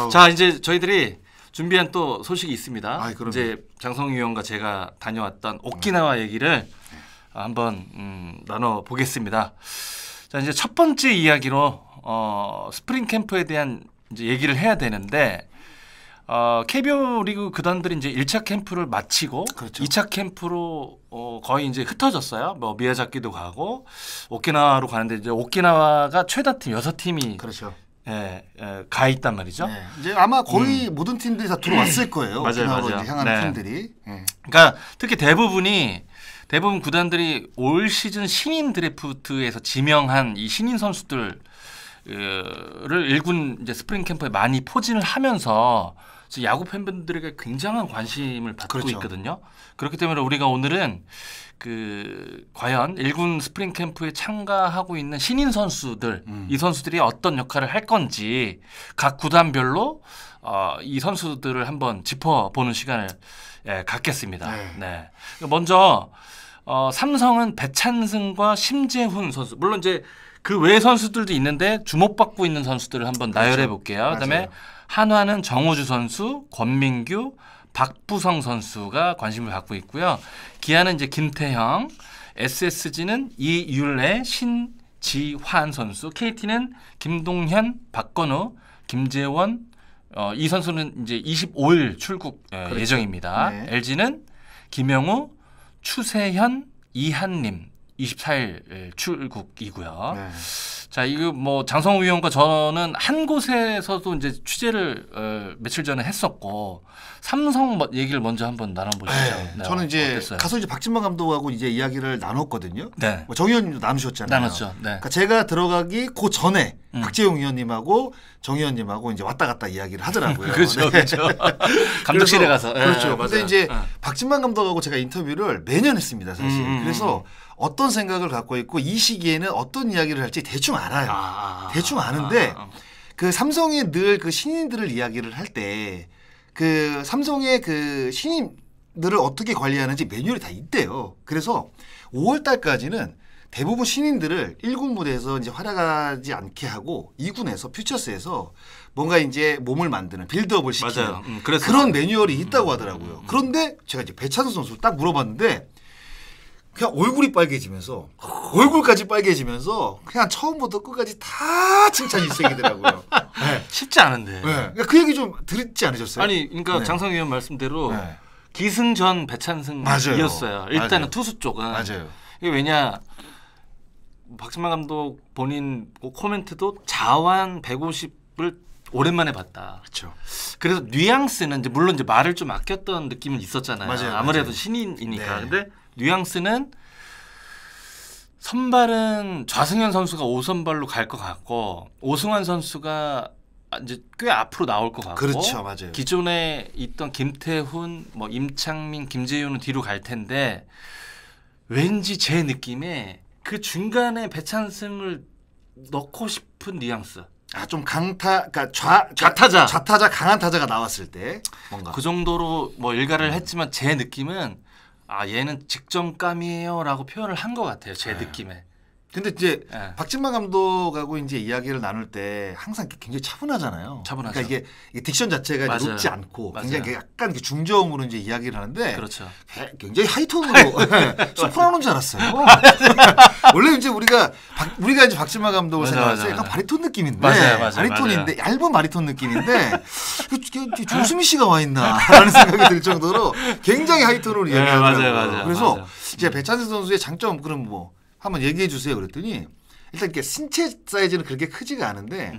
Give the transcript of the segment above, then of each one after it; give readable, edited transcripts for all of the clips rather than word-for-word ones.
자, 이제 저희들이 준비한 또 소식이 있습니다. 아, 이제 장성희 의원과 제가 다녀왔던 오키나와 얘기를 한번 나눠 보겠습니다. 자, 이제 첫 번째 이야기로 스프링 캠프에 대한 이제 얘기를 해야 되는데 KBO 리그 구단들이 이제 1차 캠프를 마치고 그렇죠. 2차 캠프로 거의 이제 흩어졌어요. 뭐 미야자키도 가고 오키나와로 가는데 이제 오키나와가 최다 팀 6팀이 그렇죠. 가 있단 말이죠. 네. 이제 아마 거의 모든 팀들이 다 들어왔을 거예요. 맞아요, 오키나와로 맞아요. 이제 향하는 네. 팀들이. 그러니까 특히 대부분 구단들이 올 시즌 신인 드래프트에서 지명한 이 신인 선수들을 1군 이제 스프링 캠프에 많이 포진을 하면서 야구 팬분들에게 굉장한 관심을 받고 그렇죠. 있거든요. 그렇기 때문에 우리가 오늘은 과연 1군 스프링 캠프에 참가하고 있는 신인 선수들, 이 선수들이 어떤 역할을 할 건지 각 구단별로 이 선수들을 한번 짚어보는 시간을 갖겠습니다. 네. 먼저 삼성은 배찬승과 심재훈 선수, 물론 이제 그 외 선수들도 있는데 주목받고 있는 선수들을 한번 그렇죠. 나열해 볼게요. 그다음에 한화는 정우주 선수, 권민규, 박부성 선수가 관심을 갖고 있고요. 기아는 이제 김태형, SSG는 이율래, 신지환 선수, KT는 김동현, 박건우, 김재원, 이 선수는 이제 25일 출국 그렇죠. 예정입니다. 네. LG는 김영우, 추세현, 이한림 24일 출국이고요. 네. 자, 이거 뭐 장성우 의원과 저는 한 곳에서도 이제 취재를 며칠 전에 했었고 삼성 얘기를 먼저 한번 나눠보시죠. 네, 저는 이제 어땠어요? 가서 이제 박진만 감독하고 이제 이야기를 나눴거든요. 네. 뭐 정 의원님도 나누셨잖아요. 나눴죠. 네. 그러니까 제가 들어가기 그 전에 박재용 의원님하고 정 의원님하고 이제 왔다 갔다 이야기를 하더라고요. 그렇죠, 네. 그렇죠. 감독실에 가서. 그렇죠. 맞아요. 근데 이제 박진만 감독하고 제가 인터뷰를 매년 했습니다, 사실. 그래서 어떤 생각을 갖고 있고 이 시기에는 어떤 이야기를 할지 대충 알아요. 대충 아는데 그 삼성의 늘 그 신인들을 이야기를 할 때 그 삼성의 그 신인들을 어떻게 관리하는지 매뉴얼이 다 있대요. 그래서 5월 달까지는 대부분 신인들을 1군 무대에서 이제 활약하지 않게 하고 2군에서 퓨처스에서 뭔가 이제 몸을 만드는 빌드업을 시키는 맞아요. 그런 매뉴얼이 있다고 하더라고요. 그런데 제가 이제 배찬수 선수를 딱 물어봤는데 그냥 얼굴이 빨개지면서 얼굴까지 빨개지면서 그냥 처음부터 끝까지 다 칭찬 일색이더라고요. 네. 쉽지 않은데. 네. 그러니까 그 얘기 좀 들었지 않으셨어요? 아니, 그러니까 네. 장성희 의원 말씀대로 네. 기승전 배찬승이었어요. 일단은 맞아요. 투수 쪽은. 맞아요. 이게 왜냐 박진만 감독 본인 코멘트도 자완 150을 오랜만에 봤다. 그렇죠. 그래서 뉘앙스는 이제 물론 이제 말을 좀 아꼈던 느낌은 있었잖아요. 맞아요, 아무래도 맞아요. 신인이니까. 네. 근데 뉘앙스는 선발은 좌승현 선수가 5선발로 갈 것 같고 오승환 선수가 이제 꽤 앞으로 나올 것 같고 그렇죠, 맞아요. 기존에 있던 김태훈, 뭐 임창민, 김재윤은 뒤로 갈 텐데 왠지 제 느낌에 그 중간에 배찬승을 넣고 싶은 뉘앙스. 좀 그러니까 좌타자. 강한 타자가 나왔을 때 뭔가 그 정도로 뭐 일가를 했지만 제 느낌은 얘는 직전감이에요라고 표현을 한 것 같아요. 제 느낌에. 근데 이제 네. 박진만 감독하고 이제 이야기를 나눌 때 항상 굉장히 차분하잖아요. 차분하죠. 그러니까 이게 딕션 자체가 맞아요. 높지 않고 맞아요. 굉장히 약간 중저음으로 이제 이야기를 하는데 그렇죠. 굉장히 하이톤으로 소프라노인 줄 알았어요. 원래 이제 우리가 이제 박진만 감독을 생각했을 때 약간 바리톤 느낌인데 맞아요. 바리톤인데 얇은 바리톤 느낌인데 조수미 씨가 와 있나라는 생각이 들 정도로 굉장히 하이톤으로 이야기하더라고요. 맞아요. 그래서 맞아요. 이제 배찬승 선수의 장점 그럼 뭐 한번 얘기해 주세요. 그랬더니 일단 이게 신체 사이즈는 그렇게 크지가 않은데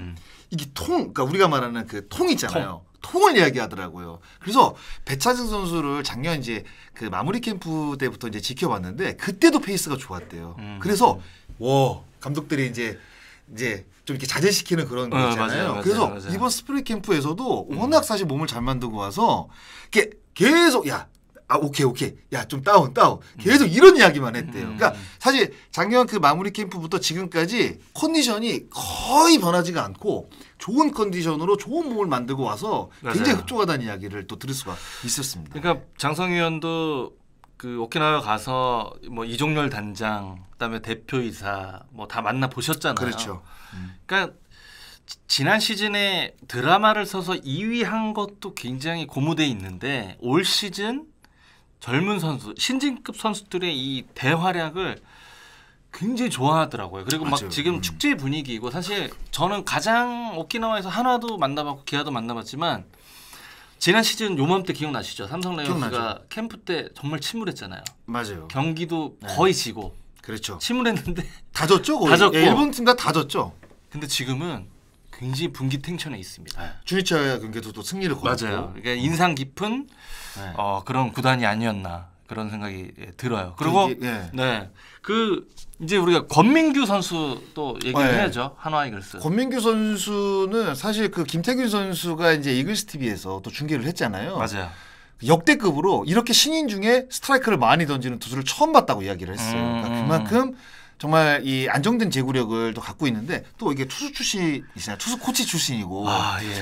이게 그러니까 우리가 말하는 그 통 있잖아요. 통을 이야기하더라고요. 그래서 배찬승 선수를 작년 이제 그 마무리 캠프 때부터 이제 지켜봤는데 그때도 페이스가 좋았대요. 그래서 와 감독들이 이제 좀 이렇게 자제시키는 그런 거 있잖아요. 맞아요. 그래서 이번 스프링 캠프에서도 워낙 사실 몸을 잘 만들고 와서 이렇게 계속 오케이. 야, 좀 다운. 계속 이런 이야기만 했대요. 그러니까 사실 작년 그 마무리 캠프부터 지금까지 컨디션이 거의 변하지가 않고 좋은 컨디션으로 좋은 몸을 만들고 와서 굉장히 흡족하다는 이야기를 또 들을 수가 있었습니다. 그러니까 장성희 의원도 그 오키나와 가서 뭐 이종렬 단장, 그다음에 대표이사 뭐 다 만나 보셨잖아요. 그렇죠. 그러니까 지난 시즌에 드라마를 써서 2위 한 것도 굉장히 고무돼 있는데 올 시즌 젊은 선수, 신진급 선수들의 이 대활약을 굉장히 좋아하더라고요. 그리고 맞아요. 막 지금 축제 분위기고 사실 저는 가장 오키나와에서 한화도 만나봤고 기아도 만나봤지만 지난 시즌 요맘때 기억나시죠? 삼성 라이온즈가 캠프 때 정말 침울했잖아요. 맞아요. 경기도 거의 지고 그렇죠. 침울했는데 다 졌죠? 다 졌고. 일본 팀 다 졌죠. 근데 지금은 굉장히 분기탱천에 있습니다. 주니치아 경기도 또 승리를 거뒀고. 맞아요. 그러니까 인상 깊은 그런 구단이 아니었나 그런 생각이 들어요. 그리고 이제 우리가 권민규 선수 또 얘기를 해야죠. 한화 이글스. 권민규 선수는 사실 그 김태균 선수가 이제 이글스 TV에서 또 중계를 했잖아요. 맞아요. 역대급으로 이렇게 신인 중에 스트라이크를 많이 던지는 투수를 처음 봤다고 이야기를 했어요. 그러니까 그만큼 정말 이 안정된 제구력을 또 갖고 있는데 또 이게 투수 출신이잖아요. 투수 코치 출신이고.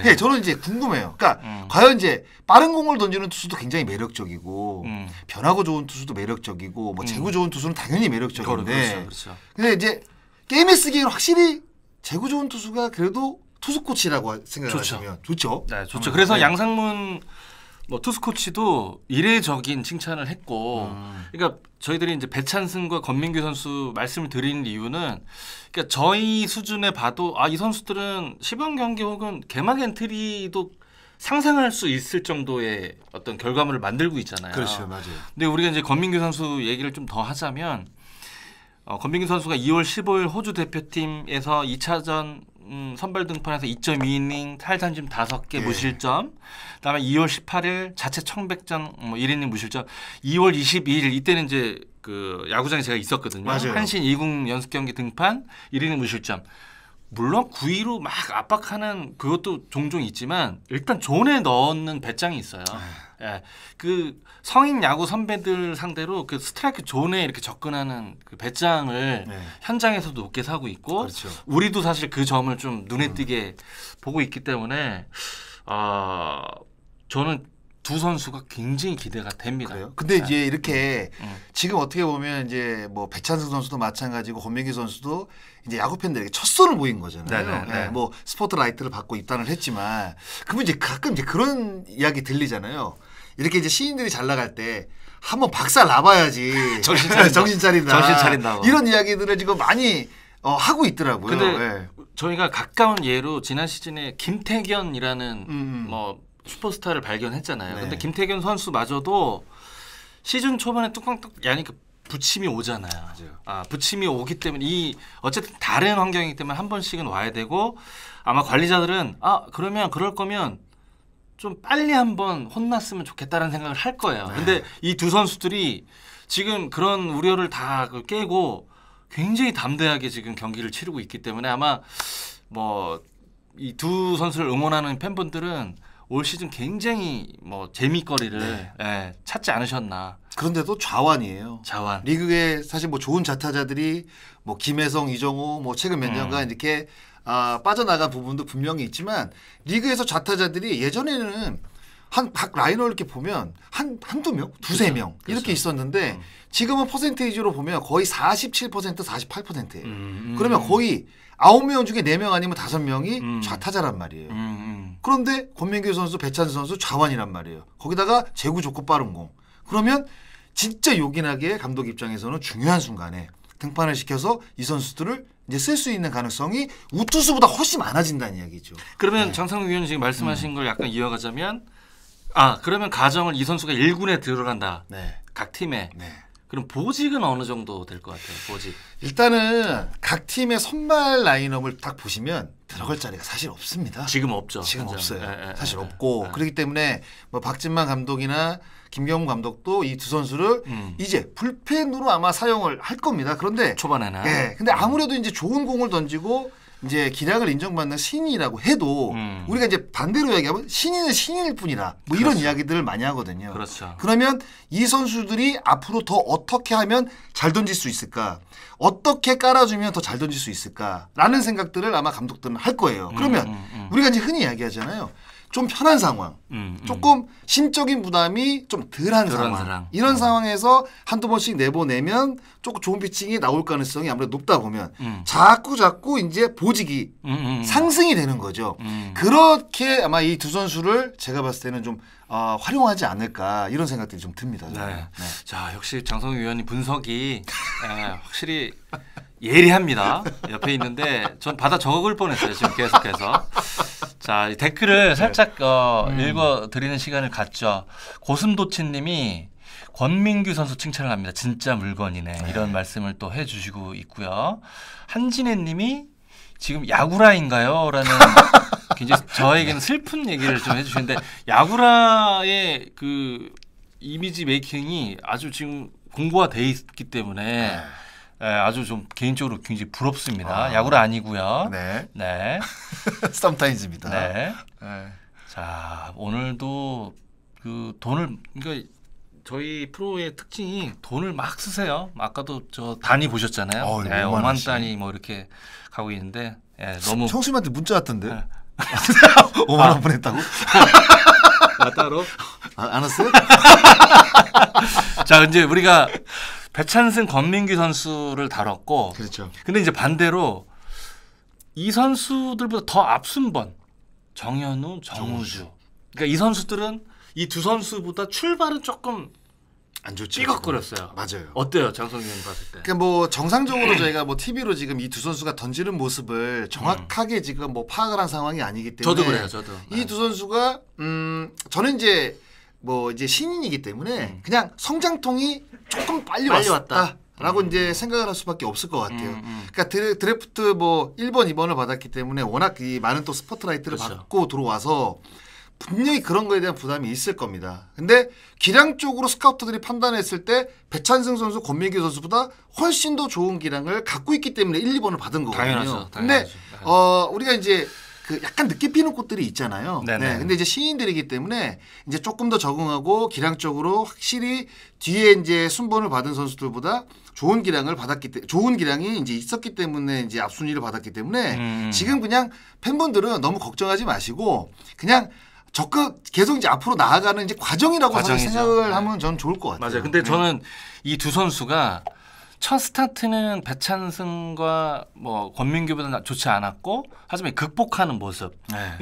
예, 저는 이제 궁금해요. 그러니까 과연 이제 빠른 공을 던지는 투수도 굉장히 매력적이고 변화고 좋은 투수도 매력적이고 뭐 제구 좋은 투수는 당연히 매력적인데. 그렇죠. 근데 이제 게임에 쓰기에는 확실히 제구 좋은 투수가 그래도 투수 코치라고 생각하시면 좋죠. 네, 좋죠. 그래서 양상문 뭐 투수 코치도 이례적인 칭찬을 했고, 그러니까 저희들이 이제 배찬승과 권민규 선수 말씀을 드리는 이유는, 그러니까 저희 수준에 봐도 이 선수들은 시범 경기 혹은 개막 엔트리도 상상할 수 있을 정도의 어떤 결과물을 만들고 있잖아요. 그렇죠, 맞아요. 근데 우리가 이제 권민규 선수 얘기를 좀 더 하자면, 권민규 선수가 2월 15일 호주 대표팀에서 2차전 선발 등판에서 2.2이닝 탈삼진 5개 무실점. 그다음에 2월 18일 자체 청백전 1이닝 무실점. 2월 22일 이때는 이제 그 야구장에 제가 있었거든요. 맞아요. 한신 2군 연습 경기 등판 1이닝 무실점. 물론 9위로 막 압박하는 그것도 종종 있지만 일단 존에 넣는 배짱이 있어요. 예, 그 성인 야구 선배들 상대로 그 스트라이크 존에 이렇게 접근하는 그 배짱을 현장에서도 높게 사고 있고, 그렇죠. 우리도 사실 그 점을 좀 눈에 띄게 보고 있기 때문에 저는 두 선수가 굉장히 기대가 됩니다. 그래요? 근데 이제 이렇게 지금 어떻게 보면 이제 뭐 배찬승 선수도 마찬가지고 권민규 선수도 이제 야구 팬들에게 첫 손을 보인 거잖아요. 네, 뭐 스포트라이트를 받고 입단을 했지만 그러면 이제 가끔 이제 그런 이야기 들리잖아요. 이렇게 이제 시인들이 잘 나갈 때 한번 박살 나봐야지 정신 차린다. 이런 이야기들을 지금 많이 하고 있더라고요. 근데 저희가 가까운 예로 지난 시즌에 김태견이라는 뭐 슈퍼스타를 발견했잖아요. 근데 김태견 선수마저도 시즌 초반에 뚜껑 야니까 부침이 오잖아요. 맞아요. 부침이 오기 때문에 어쨌든 다른 환경이기 때문에 한 번씩은 와야 되고, 아마 관리자들은 그러면 그럴 거면 좀 빨리 한번 혼났으면 좋겠다는 생각을 할 거예요. 근데 이 두 선수들이 지금 그런 우려를 다 깨고 굉장히 담대하게 지금 경기를 치르고 있기 때문에 아마 뭐 이 두 선수를 응원하는 팬분들은 올 시즌 굉장히 뭐 재미거리를 찾지 않으셨나. 그런데도 좌완이에요. 좌완. 리그에 사실 뭐 좋은 좌타자들이 뭐 김혜성, 이정우 뭐 최근 몇 년간 이렇게 빠져나간 부분도 분명히 있지만 리그에서 좌타자들이 예전에는 각 라이너 이렇게 보면 한두 명, 두세 명 이렇게 있었는데 지금은 퍼센테이지로 보면 거의 47%, 48%예요. 그러면 거의 9명 중에 4명 아니면 5명이 좌타자란 말이에요. 그런데 권민규 선수, 배찬수 선수 좌완이란 말이에요. 거기다가 제구 좋고 빠른 공. 그러면 진짜 요긴하게 감독 입장에서는 중요한 순간에 등판을 시켜서 이 선수들을 이제 쓸 수 있는 가능성이 우투수보다 훨씬 많아진다는 이야기죠. 그러면 장상욱 위원님 지금 말씀하신 걸 약간 이어가자면 그러면 가정을 이 선수가 1군에 들어간다. 각 팀에. 그럼 보직은 어느 정도 될 것 같아요? 보직. 일단은 각 팀의 선발 라인업을 딱 보시면 들어갈 자리가 사실 없습니다. 지금 없죠. 지금 없어요. 사실 없고 그렇기 때문에 뭐 박진만 감독이나 김경훈 감독도 이 두 선수를 이제 불펜으로 아마 사용을 할 겁니다. 그런데 초반에는. 근데 아무래도 이제 좋은 공을 던지고 이제 기량을 인정받는 신인이라고 해도 우리가 이제 반대로 얘기하면 신인은 신인일 뿐이라 뭐 이런 이야기들을 많이 하거든요. 그렇죠. 그러면 이 선수들이 앞으로 더 어떻게 하면 잘 던질 수 있을까? 어떻게 깔아주면 더 잘 던질 수 있을까? 라는 생각들을 아마 감독들은 할 거예요. 그러면 우리가 이제 흔히 이야기하잖아요. 좀 편한 상황, 조금 심적인 부담이 좀 덜한 상황. 이런 상황에서 한두 번씩 내보내면 조금 좋은 피칭이 나올 가능성이 아무래도 높다 보면 자꾸 이제 보직이 상승이 되는 거죠. 그렇게 아마 이 두 선수를 제가 봤을 때는 좀 활용하지 않을까 이런 생각들이 좀 듭니다. 네. 네. 자, 역시 장성규 위원님 분석이 확실히 예리합니다. 옆에 있는데 전 받아 적을 뻔했어요. 지금 계속해서. 자, 댓글을 살짝 읽어드리는 시간을 갖죠. 고슴도치님이 권민규 선수 칭찬을 합니다. 진짜 물건이네. 이런 말씀을 또 해주시고 있고요. 한진혜님이 지금 야구라인가요? 라는 굉장히 저에게는 슬픈 얘기를 좀 해주시는데 야구라의 그 이미지 메이킹이 아주 지금 공부가 돼 있기 때문에 아주 좀 개인적으로 굉장히 부럽습니다. 야구라 아니고요. 네. 네. 썸타임즈입니다. 네. 자, 오늘도 그 돈을 그러니까 저희 프로의 특징이 돈을 막 쓰세요. 아까도 저 단위 보셨잖아요. 5만 단위 뭐 이렇게 가고 있는데 너무 청수님한테 문자 왔던데. 5만 원 보냈다고? 따로? 안 왔어요? 자, 이제 우리가 배찬승, 권민규 선수를 다뤘고, 그렇죠. 근데 이제 반대로 이 선수들보다 더 앞순번 정현우, 정우주. 그러니까 이 선수들은 이 두 선수보다 출발은 조금 안 좋죠. 삐걱거렸어요. 맞아요. 어때요, 장성규 님 봤을 때? 그러니까 뭐 정상적으로 저희가 뭐 TV로 지금 이 두 선수가 던지는 모습을 정확하게 지금 뭐 파악을 한 상황이 아니기 때문에 저도 그래요, 저도. 이 두 선수가 저는 이제 뭐 이제 신인이기 때문에 그냥 성장통이 조금 빨리 왔다라고 이제 생각을 할 수밖에 없을 것 같아요. 그러니까 드래프트 뭐 1번, 2번을 받았기 때문에 워낙 이 많은 또 스포트라이트를 그렇죠. 받고 들어와서 분명히 그런 거에 대한 부담이 있을 겁니다. 근데 기량적으로 스카우터들이 판단했을 때 배찬승 선수, 권민규 선수보다 훨씬 더 좋은 기량을 갖고 있기 때문에 1, 2번을 받은 거거든요. 당연하죠. 근데 우리가 이제 그 약간 늦게 피는 꽃들이 있잖아요. 네네. 네. 근데 이제 신인들이기 때문에 이제 조금 더 적응하고 기량적으로 확실히 뒤에 이제 순번을 받은 선수들보다 좋은 기량을 받았기 때문에 좋은 기량이 이제 있었기 때문에 이제 앞순위를 받았기 때문에 지금 그냥 팬분들은 너무 걱정하지 마시고 그냥 적극 계속 이제 앞으로 나아가는 이제 과정이라고 생각을 하면 저는 좋을 것 같아요. 맞아요. 근데 저는 이 두 선수가 첫 스타트는 배찬승과 뭐 권민규보다 좋지 않았고 하지만 극복하는 모습.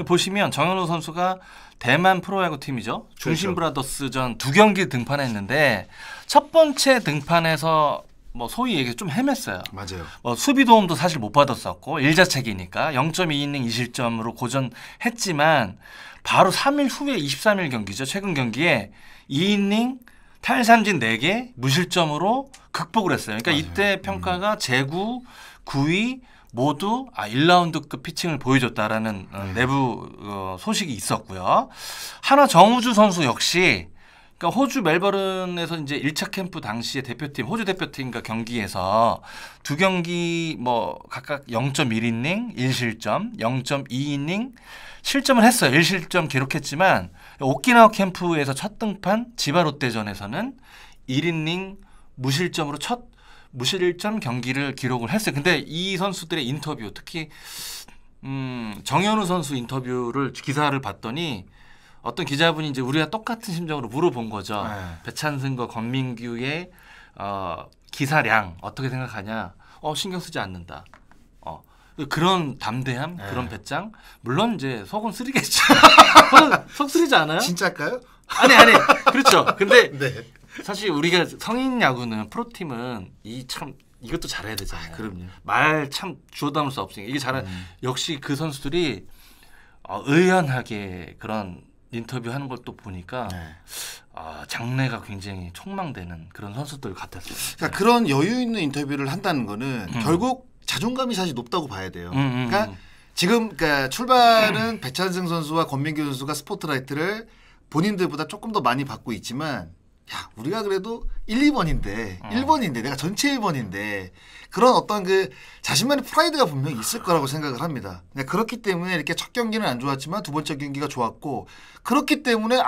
보시면 정현우 선수가 대만 프로야구 팀이죠. 중심 브라더스전 2경기 등판했는데 첫 번째 등판에서 뭐 소위 얘기 좀 헤맸어요. 맞아요. 뭐 수비 도움도 사실 못 받았었고 일자책이니까 0.2이닝 2실점으로 고전했지만 바로 3일 후에 23일 경기죠. 최근 경기에 2이닝 탈삼진 4개 무실점으로 극복을 했어요. 그러니까 맞아요. 이때 평가가 제구, 9위 모두 1라운드급 피칭을 보여줬다라는 내부 소식이 있었고요. 하나 정우주 선수 역시 그러니까 호주 멜버른에서 이제 1차 캠프 당시에 대표팀, 호주 대표팀과 경기에서 2경기 뭐 각각 0.1이닝 1실점, 0.2이닝 실점을 했어요. 1실점 기록했지만 오키나와 캠프에서 첫 등판 지바 롯데전에서는 1이닝 무실점으로 첫 무실점 경기를 기록을 했어요. 근데 이 선수들의 인터뷰, 특히 정현우 선수 인터뷰를 기사를 봤더니 어떤 기자분이 이제 우리가 똑같은 심정으로 물어본 거죠. 배찬승과 권민규의 기사량 어떻게 생각하냐? 신경 쓰지 않는다. 그런 담대함, 그런 배짱. 물론 이제 속은 쓰리겠죠. 속 쓰리지 않아요? 진짜일까요? 아니. 그렇죠. 근데 네. 사실 우리가 성인 야구는 프로팀은 이것도 잘해야 되잖아요. 그럼요. 말 참 주워 담을 수 없으니까 이게 역시 그 선수들이 의연하게 그런 인터뷰하는 걸 또 보니까 장래가 굉장히 촉망되는 그런 선수들 같았어요. 그러니까 그런 여유 있는 인터뷰를 한다는 거는 결국 자존감이 사실 높다고 봐야 돼요. 그러니까 지금 그러니까 출발은 배찬승 선수와 권민규 선수가 스포트라이트를 본인들보다 조금 더 많이 받고 있지만 야 우리가 그래도 1, 2번인데 1번인데 내가 전체 1번인데 그런 어떤 그 자신만의 프라이드가 분명히 있을 거라고 생각을 합니다. 그렇기 때문에 이렇게 첫 경기는 안 좋았지만 두 번째 경기가 좋았고 그렇기 때문에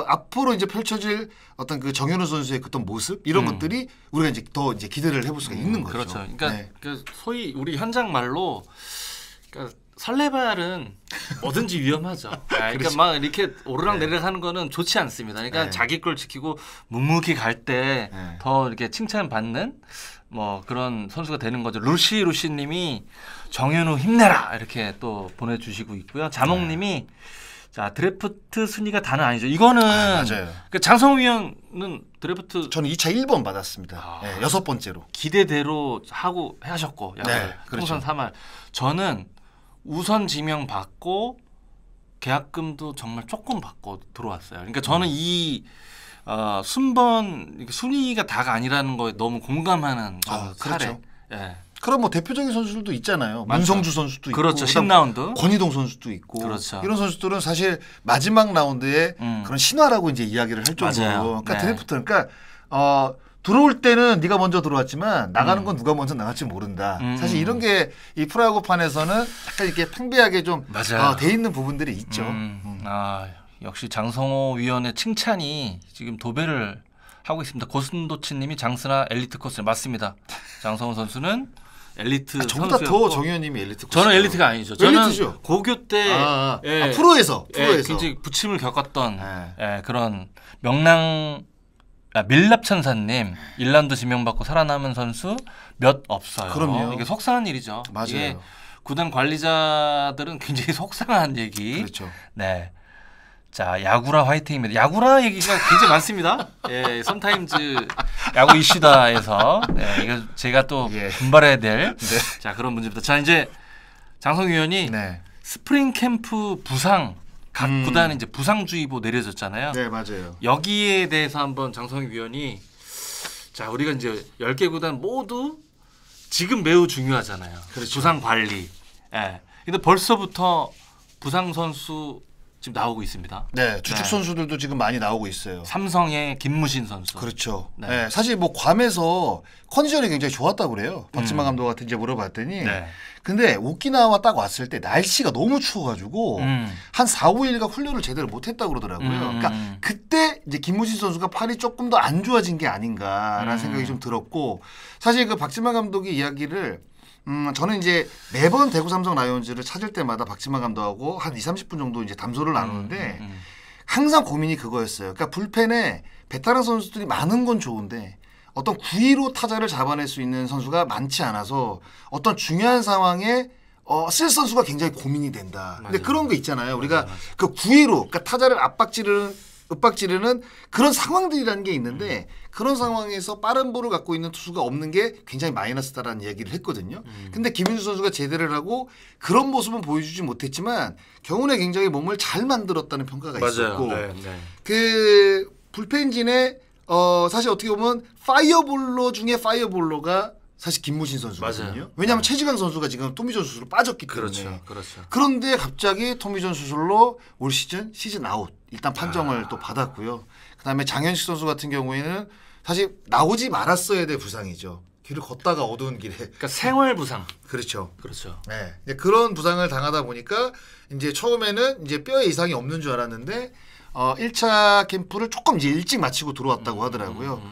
앞으로 이제 펼쳐질 어떤 그 정현우 선수의 어떤 모습 이런 것들이 우리가 이제 더 이제 기대를 해볼 수가 있는 거죠. 그렇죠. 그러니까 그 소위 우리 현장 말로 그러니까 설레발은 뭐든지 위험하죠. 그러니까 막 이렇게 오르락내리락 하는 거는 좋지 않습니다. 그러니까 자기 걸 지키고 묵묵히 갈 때 더 이렇게 칭찬받는 뭐 그런 선수가 되는 거죠. 루시님이 정현우 힘내라 이렇게 또 보내주시고 있고요. 자몽님이 자 드래프트 순위가 다는 아니죠. 이거는 맞아요. 그 장성우 위원은 드래프트 저는 2차 1번 받았습니다. 6번째로 기대대로 하셨고 그렇죠. 통선 3할 저는 우선 지명 받고 계약금도 정말 조금 받고 들어왔어요. 그러니까 저는 이 순번 순위가 다가 아니라는 거에 너무 공감하는 그렇죠. 예. 그럼 뭐 대표적인 선수들도 있잖아요. 맞죠. 문성주 선수도 있고, 그렇죠. 10라운드 권희동 선수도 있고, 그렇죠. 이런 선수들은 사실 마지막 라운드에 그런 신화라고 이제 이야기를 할 정도로. 맞아요. 그러니까 드래프트, 그러니까 들어올 때는 네가 먼저 들어왔지만 나가는 건 누가 먼저 나갈지 모른다. 사실 이런 게 이 프로야구판에서는 약간 이렇게 팽배하게 좀 돼 있는 부분들이 있죠. 역시 장성호 위원의 칭찬이 지금 도배를 하고 있습니다. 고순도치님이 장스나 엘리트 코스 맞습니다. 장성호 선수는 엘리트 저보다 더 정현님이 엘리트 코스. 저는 엘리트가 아니죠. 저는 엘리트죠. 고교 때 프로에서 굉장히 부침을 겪었던 그런 밀랍천사님 1라운드 지명받고 살아남은 선수 몇 없어요. 그럼요. 이게 속상한 일이죠. 맞아요. 이게 구단 관리자들은 굉장히 속상한 얘기. 그렇죠. 네. 자, 야구라 화이팅입니다. 야구라 얘기가 굉장히 많습니다. 예, 선타임즈 야구 이슈다에서 이거 제가 또 분발해야 될 자, 그런 문제입니다. 자, 이제 장성 위원이 스프링 캠프 부상 각 구단에 이제 부상주의보 내려졌잖아요. 네, 맞아요. 여기에 대해서 한번 장성희 위원이 자, 우리가 이제 10개 구단 모두 지금 매우 중요하잖아요. 그렇죠. 부상 관리. 예. 근데 벌써부터 부상 선수 지금 나오고 있습니다. 네, 주축 선수들도 지금 많이 나오고 있어요. 삼성의 김무신 선수. 그렇죠. 네. 사실 뭐 괌에서 컨디션이 굉장히 좋았다고 그래요. 박지만 감독한테 이제 물어봤더니 근데 오키나와 딱 왔을 때 날씨가 너무 추워가지고 한 4, 5일간 훈련을 제대로 못했다고 그러더라고요. 그러니까 그때 이제 김무신 선수가 팔이 조금 더 안 좋아진 게 아닌가라는 생각이 좀 들었고 사실 그 박지만 감독의 이야기를 저는 이제 매번 대구 삼성 라이온즈를 찾을 때마다 박지만 감독하고 한 20-30분 정도 이제 담소를 나누는데 항상 고민이 그거였어요. 그러니까 불펜에 베테랑 선수들이 많은 건 좋은데 어떤 9-2로 타자를 잡아낼 수 있는 선수가 많지 않아서 어떤 중요한 상황에 쓸 선수가 굉장히 고민이 된다. 근데 그런 거 있잖아요. 우리가 그 9-2로 그러니까 타자를 윽박지르는 그런 상황들이라는 게 있는데 그런 상황에서 빠른 볼을 갖고 있는 투수가 없는 게 굉장히 마이너스다라는 얘기를 했거든요. 근데 김민수 선수가 제대를 하고 그런 모습은 보여주지 못했지만 경운에 굉장히 몸을 잘 만들었다는 평가가 있었고 그 불펜진에 사실 어떻게 보면 파이어볼러 중에 파이어볼러가 사실 김무신 선수거든요. 왜냐하면 최지강 선수가 지금 토미존 수술로 빠졌기 때문에. 그렇죠. 그런데 갑자기 토미존 수술로 올 시즌 아웃 일단 판정을 또 받았고요. 그다음에 장현식 선수 같은 경우에는 사실 나오지 말았어야 될 부상이죠. 길을 걷다가 어두운 길에. 그러니까 생활 부상. 그렇죠. 네. 이제 그런 부상을 당하다 보니까 이제 처음에는 이제 뼈에 이상이 없는 줄 알았는데 1차 캠프를 조금 이제 일찍 마치고 들어왔다고 하더라고요.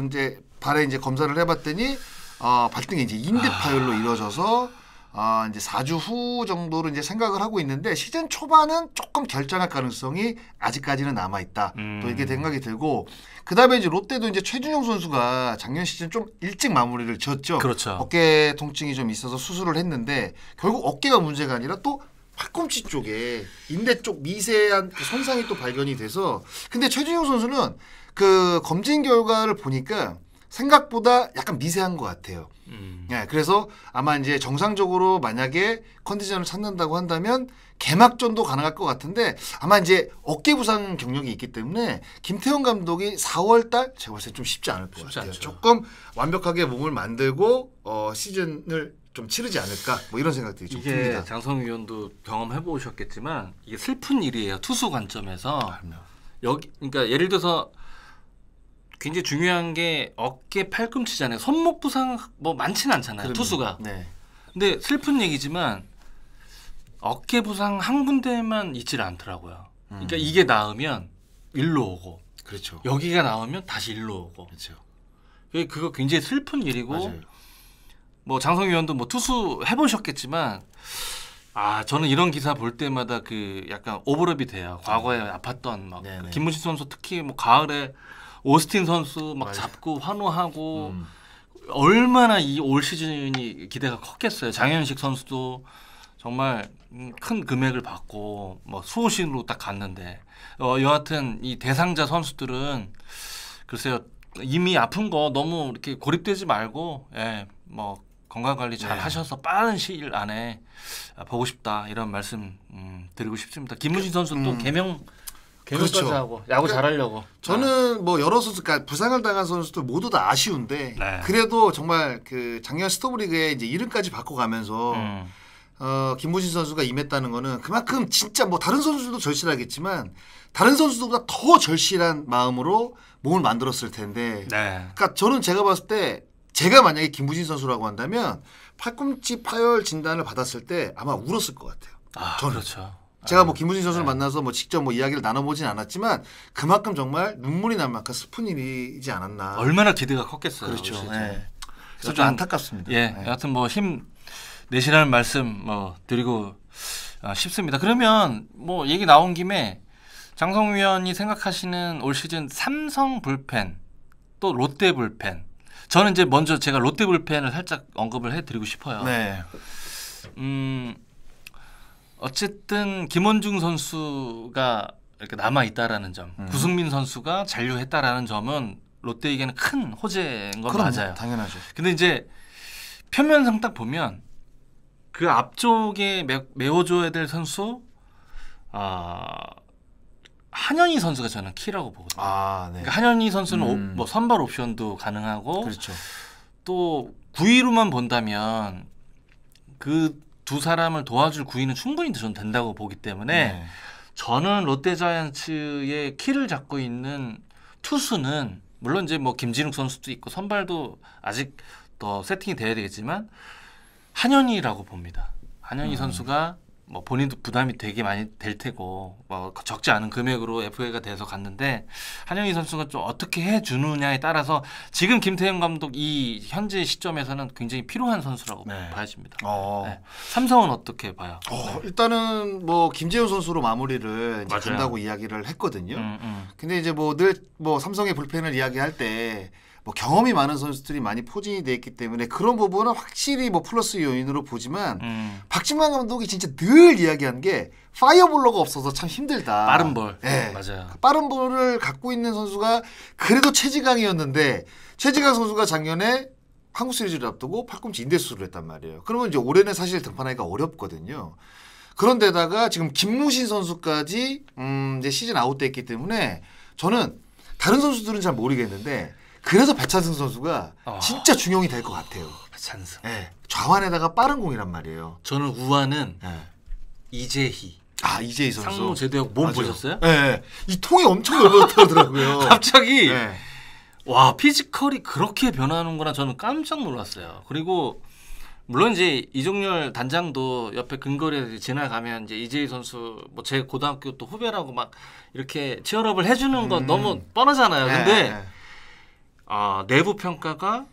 이제 발에 이제 검사를 해봤더니 발등에 이제 인대 파열로 이루어져서 이제 4주 후 정도로 이제 생각을 하고 있는데 시즌 초반은 조금 결정할 가능성이 아직까지는 남아 있다. 또 이게 생각이 들고 그다음에 이제 롯데도 이제 최준용 선수가 작년 시즌 좀 일찍 마무리를 지었죠. 그렇죠. 어깨 통증이 좀 있어서 수술을 했는데 결국 어깨가 문제가 아니라 또 팔꿈치 쪽에 인대 쪽 미세한 손상이 또 발견이 돼서 근데 최준용 선수는 그 검진 결과를 보니까 생각보다 약간 미세한 것 같아요. 그래서 아마 이제 정상적으로 만약에 컨디션을 찾는다고 한다면 개막전도 가능할 것 같은데 아마 이제 어깨 부상 경력이 있기 때문에 김태형 감독이 4월달 제가 봤을 때 좀 쉽지 않을 것 같아요. 않죠. 조금 완벽하게 몸을 만들고 시즌을 좀 치르지 않을까 뭐 이런 생각들이 좀 듭니다. 장성 위원도 경험해 보셨겠지만 이게 슬픈 일이에요. 투수 관점에서 그러니까 예를 들어서 굉장히 중요한 게 어깨 팔꿈치잖아요. 손목 부상 뭐 많지는 않잖아요. 투수가. 근데 슬픈 얘기지만 어깨 부상 한 군데만 있지를 않더라고요. 그러니까 이게 나으면 일로 오고 그렇죠. 여기가 나오면 다시 일로 오고. 그렇죠. 그거 굉장히 슬픈 일이고 맞아요. 뭐 장성 위원도 뭐 투수 해보셨겠지만 저는 이런 기사 볼 때마다 그 약간 오버랩이 돼요. 과거에 아팠던 막 김문식 선수 특히 뭐 가을에 오스틴 선수 막 잡고 환호하고 얼마나 이 올 시즌이 기대가 컸겠어요. 장현식 선수도 정말 큰 금액을 받고 뭐 수호신으로 딱 갔는데 여하튼 이 대상자 선수들은 글쎄요 이미 아픈 거 너무 이렇게 고립되지 말고 뭐 건강 관리 잘 하셔서 빠른 시일 안에 보고 싶다 이런 말씀 드리고 싶습니다. 김문신 선수도 개명까지 그렇죠. 하고 야구 잘하려고. 저는 뭐 여러 선수, 그러니까 부상을 당한 선수들 모두 다 아쉬운데 그래도 정말 그 작년 스토브리그에 이제 이름까지 바꿔가면서 김문신 선수가 임했다는 거는 그만큼 진짜 뭐 다른 선수들도 절실하겠지만 다른 선수들보다 더 절실한 마음으로 몸을 만들었을 텐데. 그러니까 저는 제가 봤을 때 제가 만약에 김문신 선수라고 한다면 팔꿈치 파열 진단을 받았을 때 아마 울었을 것 같아요. 저는. 그렇죠. 제가 뭐 김문신 선수를 만나서 뭐 직접 뭐 이야기를 나눠보진 않았지만 그만큼 정말 눈물이 날 만큼 슬픈 일이지 않았나. 얼마나 기대가 컸겠어요. 그렇죠. 그래서 좀 안타깝습니다. 여하튼 뭐 힘 내시라는 말씀 뭐 드리고 싶습니다. 그러면 뭐 얘기 나온 김에 장성우 위원이 생각하시는 올 시즌 삼성 불펜 또 롯데 불펜. 저는 이제 먼저 제가 롯데 불펜을 살짝 언급을 해드리고 싶어요. 어쨌든 김원중 선수가 이렇게 남아 있다라는 점, 구승민 선수가 잔류했다라는 점은 롯데에게는 큰 호재인 건 맞아요. 당연하죠. 근데 이제 표면상 딱 보면 그 앞쪽에 메워줘야 될 선수, 한현희 선수가 저는 키라고 보거든요. 그러니까 한현희 선수는 뭐 선발 옵션도 가능하고, 그렇죠. 또 9위로만 본다면 그 두 사람을 도와줄 9위는 충분히 저는 된다고 보기 때문에 저는 롯데자이언츠의 키를 잡고 있는 투수는 물론 이제 뭐 김진욱 선수도 있고 선발도 아직 더 세팅이 돼야 되겠지만 한현희라고 봅니다. 한현희 선수가 뭐 본인도 부담이 되게 많이 될 테고 뭐 적지 않은 금액으로 FA가 돼서 갔는데 한현희 선수가 좀 어떻게 해주느냐에 따라서 지금 김태형 감독 이 현재 시점에서는 굉장히 필요한 선수라고 봐집니다. 삼성은 어떻게 봐요? 일단은 뭐 김재훈 선수로 마무리를 이제 간다고 이야기를 했거든요. 근데 이제 뭐 늘 뭐 삼성의 불펜을 이야기할 때 뭐 경험이 많은 선수들이 많이 포진이 돼 있기 때문에 그런 부분은 확실히 뭐 플러스 요인으로 보지만 박진만 감독이 진짜 늘 이야기한 게 파이어볼러가 없어서 참 힘들다. 빠른 볼. 맞아요. 빠른 볼을 갖고 있는 선수가 그래도 최지강이었는데 최지강 선수가 작년에 한국 시리즈를 앞두고 팔꿈치 인대 수술을 했단 말이에요. 그러면 이제 올해는 사실 등판하기가 어렵거든요. 그런데다가 지금 김무신 선수까지 이제 시즌 아웃됐기 때문에 저는 다른 선수들은 잘 모르겠는데 그래서 배찬승 선수가 진짜 중용이 될 것 같아요. 배찬승. 좌완에다가 빠른 공이란 말이에요. 저는 우완은 이재희. 이재희 선수. 상무 제대역 몸 보셨어요? 이 통이 엄청 넓어졌더라고요. 갑자기 와 피지컬이 그렇게 변하는구나 저는 깜짝 놀랐어요. 그리고 물론 이제 이종렬 단장도 옆에 근거리에 지나가면 이제 이재희 선수 뭐 제 고등학교 또 후배라고 막 이렇게 치열업을 해주는 건 너무 뻔하잖아요. 근데 내부 평가가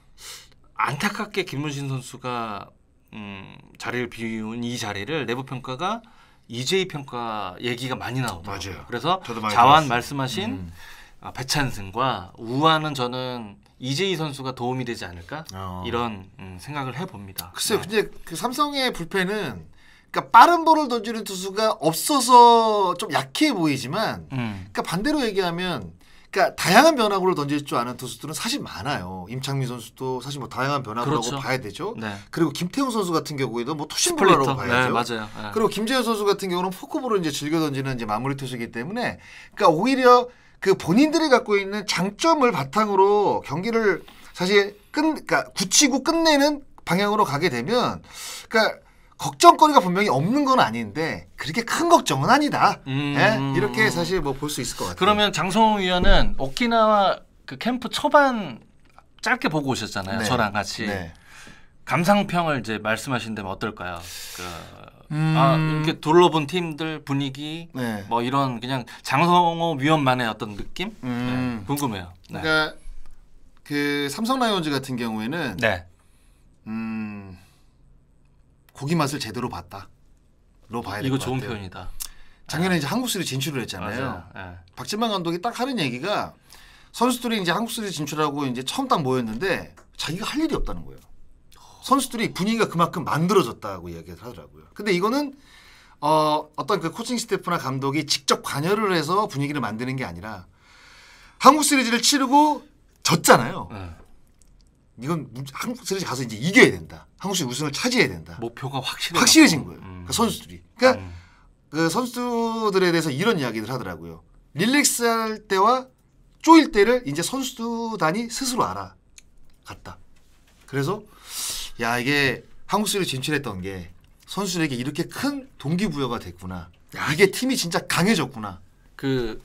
안타깝게 김문신 선수가 자리를 비운 이 자리를 내부 평가가 이재희 평가 얘기가 많이 나오더라고요. 맞아요. 그래서 많이 자완 들었어요. 말씀하신 배찬승과 우완은 저는 이재희 선수가 도움이 되지 않을까 이런 생각을 해봅니다. 글쎄요. 근데 그 삼성의 불펜은 그러니까 빠른 볼을 던지는 투수가 없어서 좀 약해 보이지만 그러니까 반대로 얘기하면 그러니까 다양한 변화구를 던질 줄 아는 투수들은 사실 많아요. 임창민 선수도 사실 뭐 다양한 변화구라고 봐야 되죠. 그리고 김태훈 선수 같은 경우에도 뭐 투심볼러라고 봐야죠. 맞아요. 그리고 김재현 선수 같은 경우는 포크볼을 이제 즐겨 던지는 이제 마무리 투수이기 때문에 그러니까 오히려 그 본인들이 갖고 있는 장점을 바탕으로 경기를 사실 그러니까 굳히고 끝내는 방향으로 가게 되면 그러니까 걱정거리가 분명히 없는 건 아닌데 그렇게 큰 걱정은 아니다. 이렇게 사실 뭐 볼 수 있을 것 같아요. 그러면 장성우 위원은 오키나와 그 캠프 초반 짧게 보고 오셨잖아요. 저랑 같이 감상평을 이제 말씀하신다면 어떨까요? 이렇게 둘러본 팀들 분위기 뭐 이런 그냥 장성호 위원만의 어떤 느낌 궁금해요. 그러니까 그 삼성 라이온즈 같은 경우에는 고기 맛을 제대로 봤다. 봐야 될 것 같아요. 이거 좋은 표현이다. 작년에 이제 한국 시리즈 진출을 했잖아요. 네. 박진만 감독이 딱 하는 얘기가 선수들이 이제 한국 시리즈 진출하고 이제 처음 딱 모였는데 자기가 할 일이 없다는 거예요. 선수들이 분위기가 그만큼 만들어졌다고 이야기를 하더라고요. 근데 이거는 어떤 그 코칭 스태프나 감독이 직접 관여를 해서 분위기를 만드는 게 아니라 한국 시리즈를 치르고 졌잖아요. 이건 한국 시리즈 가서 이제 이겨야 된다. 한국 시리즈 우승을 차지해야 된다. 목표가 확실해진 거예요. 그러니까 선수들이. 그러니까 그 선수들에 대해서 이런 이야기를 하더라고요. 릴렉스할 때와 쪼일 때를 이제 선수단이 스스로 알아갔다. 그래서 야 이게 한국 시리즈 진출했던 게 선수들에게 이렇게 큰 동기부여가 됐구나. 야, 이게 팀이 진짜 강해졌구나. 그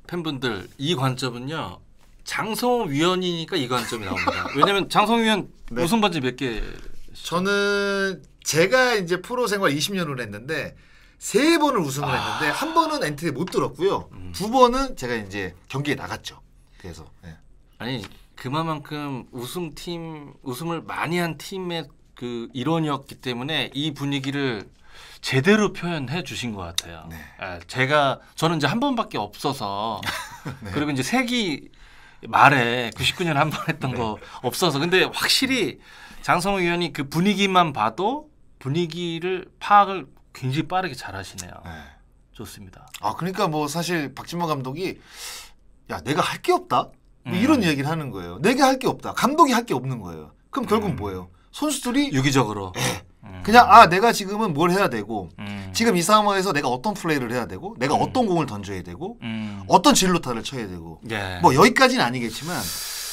팬분들 이 관점은요. 장성호 위원이니까 이 관점이 나옵니다. 왜냐면 장성호 위원 네. 우승 반지 몇 개? 저는 제가 이제 프로 생활 20년을 했는데 3번을 우승을 했는데 한 번은 엔트리에 못 들었고요. 2번은 제가 이제 경기에 나갔죠. 그래서 아니 그만큼 우승을 많이 한 팀의 그 일원이었기 때문에 이 분위기를 제대로 표현해 주신 것 같아요. 네. 저는 이제 한 번밖에 없어서 네. 그리고 이제 세기 말에 99년에 한 번 했던 거 없어서 근데 확실히 장성호 위원이 그 분위기만 봐도 분위기를 파악을 굉장히 빠르게 잘하시네요. 좋습니다. 그러니까 뭐 사실 박진만 감독이 야 내가 할 게 없다 뭐 이런 이야기를 하는 거예요. 내가 할 게 없다. 감독이 할 게 없는 거예요. 그럼 결국 뭐예요? 선수들이 유기적으로 그냥 내가 지금은 뭘 해야 되고 지금 이 상황에서 내가 어떤 플레이를 해야 되고 내가 어떤 공을 던져야 되고 어떤 진로타를 쳐야 되고 뭐 여기까지는 아니겠지만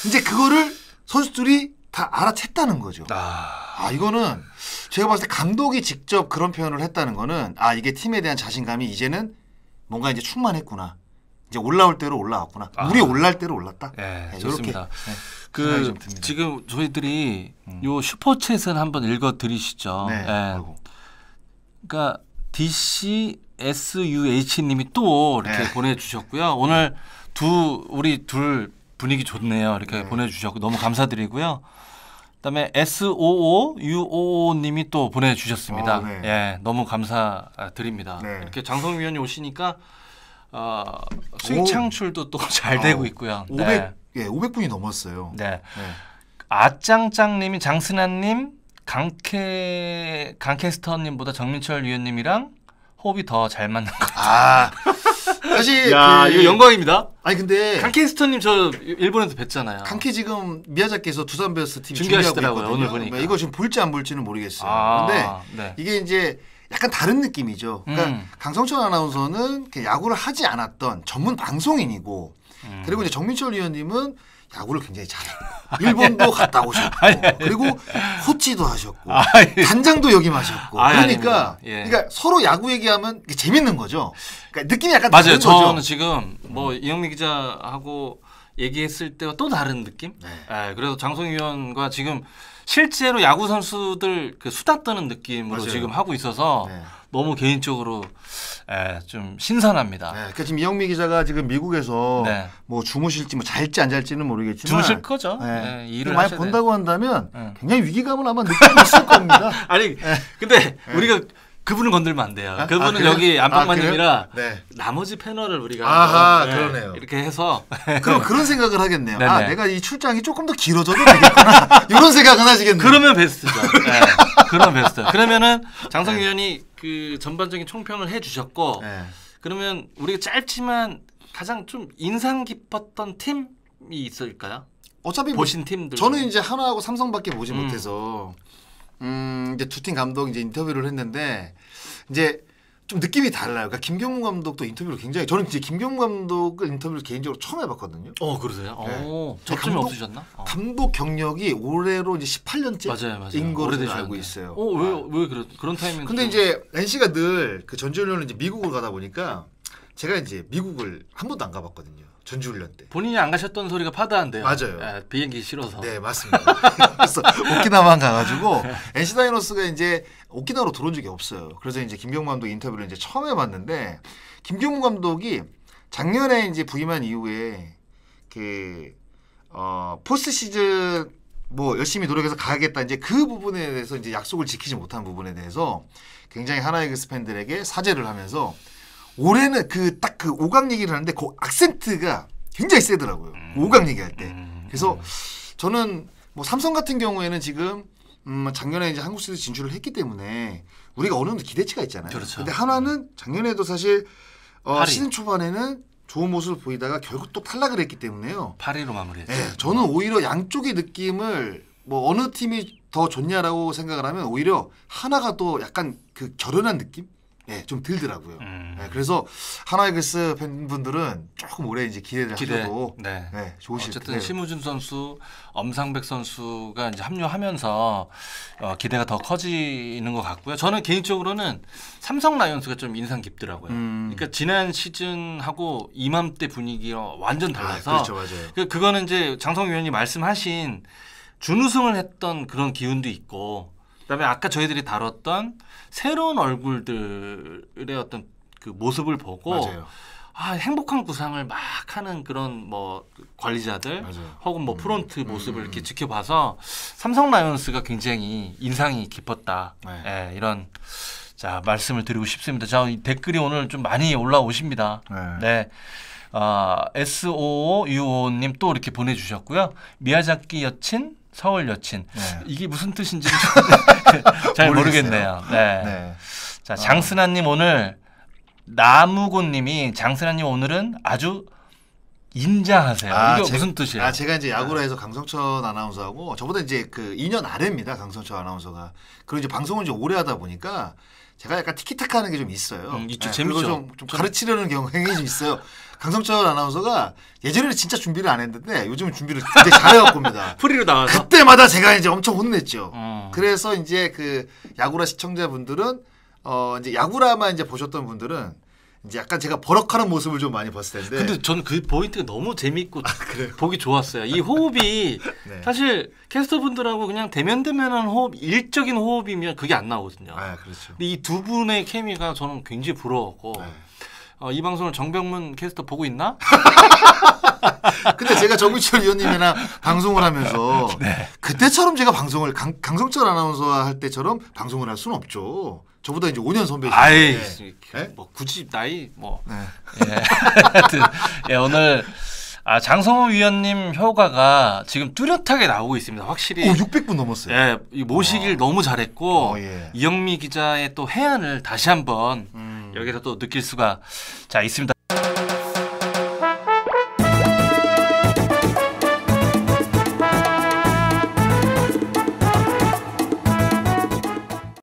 이제 그거를 선수들이 다 알아챘다는 거죠. 이거는 제가 봤을 때 감독이 직접 그런 표현을 했다는 거는 이게 팀에 대한 자신감이 이제는 뭔가 이제 충만했구나. 이제 올라올 대로 올라왔구나. 물이 올라올 대로 올랐다. 좋습니다. 이렇게 지금 저희들이 요 슈퍼챗은 한번 읽어드리시죠. 그러니까 DCSUH님이 또 이렇게 보내주셨고요. 오늘 우리 둘 분위기 좋네요. 이렇게 보내주셨고 너무 감사드리고요. 그다음에 SOOUOO님이 또 보내주셨습니다. 너무 감사드립니다. 이렇게 장성호 위원이 오시니까 수익 창출도 또 잘 되고 있고요. 500분이 넘었어요. 아짱짱님이 장순환님, 강캐스터님보다 정민철 위원님이랑 호흡이 더 잘 맞는 것 같아요. 사실 이거 영광입니다. 아니 근데 칸케스터님 저 일본에서 뵀잖아요. 칸케 지금 미야자키에서 두산 베어스 팀 중계하시더라고요. 오늘 보니까. 이거 지금 볼지 안 볼지는 모르겠어요. 근데 이게 이제 약간 다른 느낌이죠. 그러니까 강성철 아나운서는 야구를 하지 않았던 전문 방송인이고 그리고 이제 정민철 위원님은 야구를 굉장히 잘해요. 일본도 갔다 오셨고 그리고 코치도 하셨고 단장도 역임하셨고 그러니까 서로 야구 얘기하면 재밌는 거죠. 그러니까 느낌이 약간 맞아요. 다른 거죠. 저는 지금 뭐 이영미 기자하고 얘기했을 때와 또 다른 느낌. 그래서 장성희 위원과 지금 실제로 야구 선수들 그 수다 떠는 느낌으로 맞아요. 지금 하고 있어서 너무 개인적으로 좀 신선합니다. 그러니까 지금 이영미 기자가 지금 미국에서 뭐 주무실지 뭐 잘지 안 잘지는 모르겠지만 주무실 거죠. 일을 많이 본다고 한다면 굉장히 위기감을 아마 느끼고 있을 겁니다. 아니 근데 우리가 그분을 건들면 안 돼요. 그분은 여기 안방마님이라 나머지 패널을 우리가 그러네요. 이렇게 해서 그럼 그런 생각을 하겠네요. 내가 이 출장이 조금 더 길어져도 되겠구나. 이런 생각은 하시겠네요. 그러면 베스트죠. 그러면 베스트. 그러면은 장성희 위원이 그 전반적인 총평을 해주셨고 그러면 우리가 짧지만 가장 좀 인상 깊었던 팀이 있을까요? 어차피 보신 팀들 저는 이제 하나하고 삼성밖에 보지 못해서 이제 두 팀 감독 이제 인터뷰를 했는데 이제 좀 느낌이 달라요. 그러니까 김경문 감독도 인터뷰를 굉장히 저는 이제 김경문 감독을 인터뷰를 개인적으로 처음 해봤거든요. 그러세요? 접점이 없으셨나? 감독 경력이 올해로 이제 18년째인 걸로 알고 있어요. 왜 그런 타이밍? 근데 이제 NC가 늘 그 전지훈련을 이제 미국을 가다 보니까 제가 이제 미국을 한 번도 안 가봤거든요. 전지훈련 때. 본인이 안 가셨던 소리가 파다한데요. 맞아요. 비행기 싫어서. 네, 맞습니다. 그래서 오키나와만 가가지고 NC 다이노스가 이제 오키나와로 들어온 적이 없어요. 그래서 이제 김경문 감독 인터뷰를 이제 처음 해봤는데 김경문 감독이 작년에 이제 부임한 이후에 그 포스트 시즌 뭐 열심히 노력해서 가야겠다. 이제 그 부분에 대해서 이제 약속을 지키지 못한 부분에 대해서 굉장히 하나이글스 팬들에게 사죄를 하면서 올해는 그 딱 그 5강 얘기를 하는데 그 악센트가 굉장히 세더라고요. 5강 얘기할 때. 그래서 저는 뭐 삼성 같은 경우에는 지금 작년에 이제 한국 시리즈 진출을 했기 때문에 우리가 어느 정도 기대치가 있잖아요. 그렇죠. 근데 한화는 작년에도 사실 시즌 초반에는 좋은 모습을 보이다가 결국 또 탈락을 했기 때문에요. 8위로 마무리했죠. 네, 저는 오히려 양쪽의 느낌을 뭐 어느 팀이 더 좋냐라고 생각을 하면 오히려 하나가 또 약간 그 결연한 느낌? 네, 좀 들더라고요. 네, 그래서 하나이글스 팬분들은 조금 오래 이제 기대를 하셔도 네. 네, 좋으실 어쨌든 텐데요. 심우준 선수, 엄상백 선수가 이제 합류하면서 기대가 더 커지는 것 같고요. 저는 개인적으로는 삼성 라이온즈가 좀 인상 깊더라고요. 그러니까 지난 시즌하고 이맘때 분위기가 완전 달라서 그렇죠, 맞아요. 그거는 이제 장성 위원이 말씀하신 준우승을 했던 그런 기운도 있고, 그다음에 아까 저희들이 다뤘던 새로운 얼굴들의 어떤 그 모습을 보고 맞아요. 행복한 구상을 막 하는 그런 뭐 관리자들 맞아요. 혹은 뭐 프론트 모습을 이렇게 지켜봐서 삼성 라이온스가 굉장히 인상이 깊었다. 네. 예, 이런 자 말씀을 드리고 싶습니다. 자, 이 댓글이 오늘 좀 많이 올라오십니다. 네. SOUO님 또 이렇게 보내주셨고요. 미야자키 여친, 서울 여친. 네. 이게 무슨 뜻인지 잘 모르겠네요. 네. 네. 자, 장순아님 오늘 나무곤님이 장순아님 오늘은 아주 인자하세요. 이게 무슨 뜻이에요? 제가 이제 야구를 해서 강성천 아나운서하고 저보다 이제 그 2년 아래입니다. 강성천 아나운서가. 그리고 이제 방송을 이제 오래 하다 보니까 제가 약간 티키타카 하는 게 좀 있어요. 있죠. 네, 재밌죠. 좀 가르치려는 경향이 좀 있어요. 강성천 아나운서가 예전에는 진짜 준비를 안 했는데 요즘은 준비를 굉장히 잘해갖고 옵니다. 프리로 나와서? 그때마다 제가 이제 엄청 혼냈죠. 그래서 이제 그 야구라 시청자분들은 이제 야구라만 이제 보셨던 분들은 이제 약간 제가 버럭하는 모습을 좀 많이 봤을 텐데. 근데 저는 그 포인트가 너무 재밌고 보기 좋았어요. 이 호흡이 네. 사실 캐스터분들하고 그냥 대면대면한 호흡, 일적인 호흡이면 그게 안 나오거든요. 그렇죠. 근데 이 두 분의 케미가 저는 굉장히 부러웠고 이 방송을 정병문 캐스터 보고 있나? 근데 제가 정규철 위원님이랑 방송을 하면서 그때처럼 제가 방송을 강성철 아나운서와 할 때처럼 방송을 할 수는 없죠. 저보다 이제 5년 선배신데. 뭐 굳이 나이 뭐. 예. 하여튼 오늘 장성호 위원님 효과가 지금 뚜렷하게 나오고 있습니다. 확실히. 600분 넘었어요. 예, 이 모시길 너무 잘했고 이영미 기자의 또 해안을 다시 한번 여기서 또 느낄 수가 있습니다.